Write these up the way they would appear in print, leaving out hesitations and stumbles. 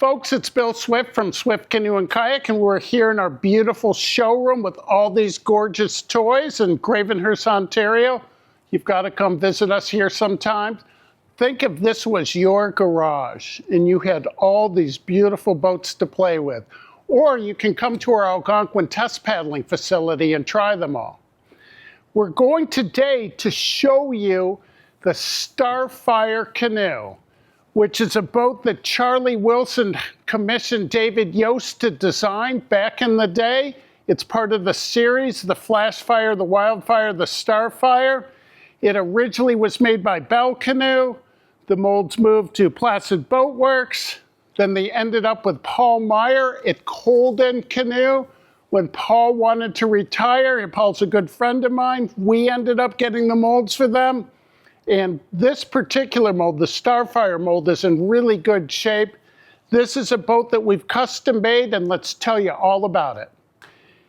Folks, it's Bill Swift from Swift Canoe and Kayak, and we're here in our beautiful showroom with all these gorgeous toys in Gravenhurst, Ontario. You've got to come visit us here sometime. Think if this was your garage and you had all these beautiful boats to play with. Or you can come to our Algonquin test paddling facility and try them all. We're going today to show you the Starfire canoe, which is a boat that Charlie Wilson commissioned David Yost to design back in the day. It's part of the series, the Flashfire, the Wildfire, the Starfire. It originally was made by Bell Canoe. The molds moved to Placid Boat Works. Then they ended up with Paul Meyer at Colden Canoe. When Paul wanted to retire, and Paul's a good friend of mine, we ended up getting the molds for them. And this particular mold, the Starfire mold, is in really good shape. This is a boat that we've custom made, and let's tell you all about it.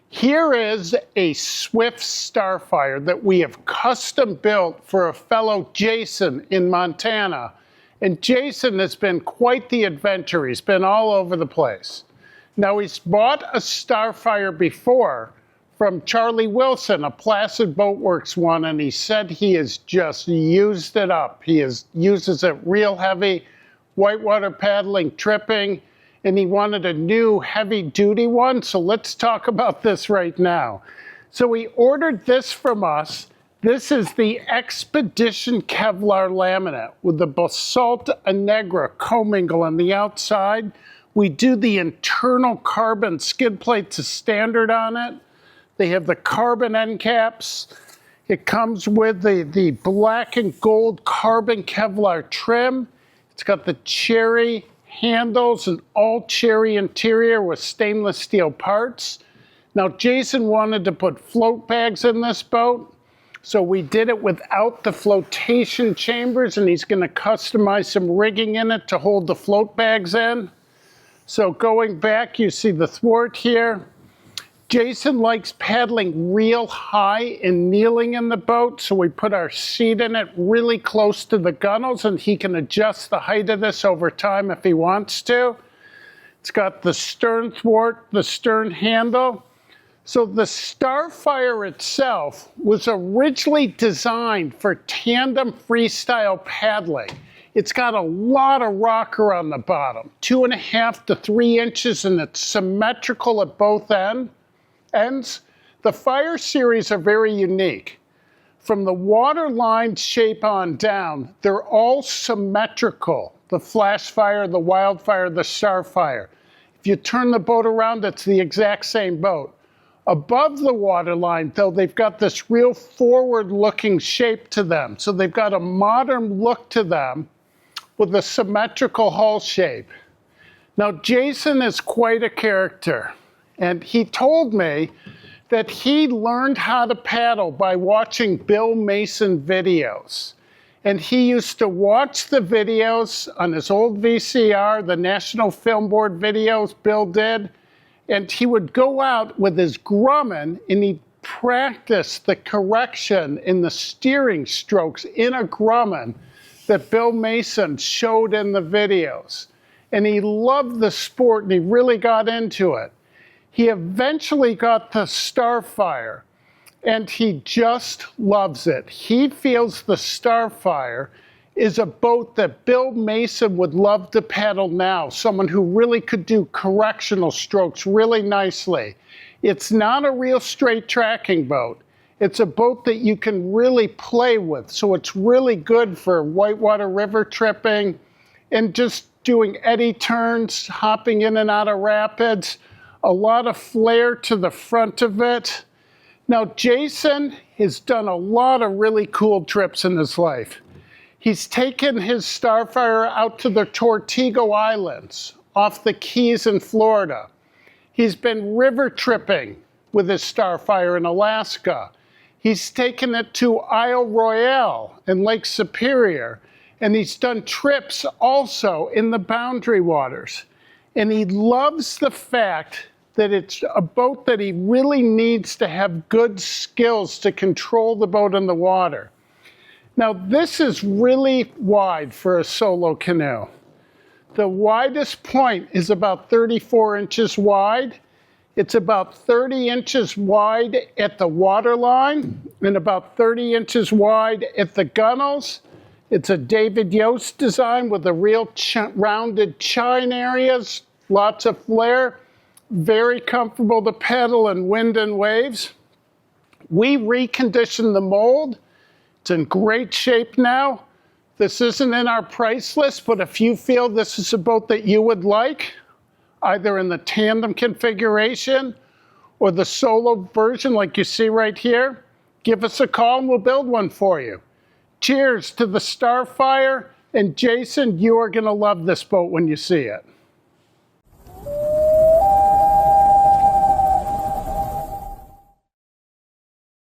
Here is a Swift Starfire that we have custom built for a fellow Jason in Montana. And Jason has been quite the adventurer. He's been all over the place. Now, he's bought a Starfire before from Charlie Wilson, a Placid Boat Works one, and he said he has just used it up. He uses it real heavy, whitewater paddling, tripping, and he wanted a new heavy-duty one, so let's talk about this right now. So he ordered this from us. This is the Expedition Kevlar laminate with the basalt Negra commingle on the outside. We do the internal carbon skid plates as standard on it. They have the carbon end caps. It comes with the black and gold carbon Kevlar trim. It's got the cherry handles and all cherry interior with stainless steel parts. Now, Jason wanted to put float bags in this boat, so we did it without the flotation chambers, and he's going to customize some rigging in it to hold the float bags in. So going back, you see the thwart here. Jason likes paddling real high and kneeling in the boat, so we put our seat in it really close to the gunnels, and he can adjust the height of this over time if he wants to. It's got the stern thwart, the stern handle. So the Starfire itself was originally designed for tandem freestyle paddling. It's got a lot of rocker on the bottom, 2.5 to 3 inches, and it's symmetrical at both ends. The Fire series are very unique. From the waterline shape on down, they're all symmetrical. The Flashfire, the Wildfire, the Starfire. If you turn the boat around, it's the exact same boat. Above the waterline, though, they've got this real forward-looking shape to them. So they've got a modern look to them with a symmetrical hull shape. Now, Jason is quite a character. And he told me that he learned how to paddle by watching Bill Mason videos. And he used to watch the videos on his old VCR, the National Film Board videos Bill did, and he would go out with his Grumman and he'd practice the correction in the steering strokes in a Grumman that Bill Mason showed in the videos. And he loved the sport and he really got into it. He eventually got the Starfire, and he just loves it. He feels the Starfire is a boat that Bill Mason would love to paddle now, someone who really could do correctional strokes really nicely. It's not a real straight tracking boat. It's a boat that you can really play with, so it's really good for whitewater river tripping and just doing eddy turns, hopping in and out of rapids. A lot of flair to the front of it. Now, Jason has done a lot of really cool trips in his life. He's taken his Starfire out to the Tortuga Islands off the Keys in Florida. He's been river tripping with his Starfire in Alaska. He's taken it to Isle Royale in Lake Superior, and he's done trips also in the Boundary Waters. And he loves the fact that it's a boat that he really needs to have good skills to control the boat in the water. Now, this is really wide for a solo canoe. The widest point is about 34 inches wide. It's about 30 inches wide at the waterline and about 30 inches wide at the gunnels. It's a David Yost design with a real rounded chine areas, lots of flare, very comfortable to pedal in wind and waves. We reconditioned the mold. It's in great shape now. This isn't in our price list, but if you feel this is a boat that you would like, either in the tandem configuration or the solo version like you see right here, give us a call and we'll build one for you. Cheers to the Starfire, and Jason, you are going to love this boat when you see it.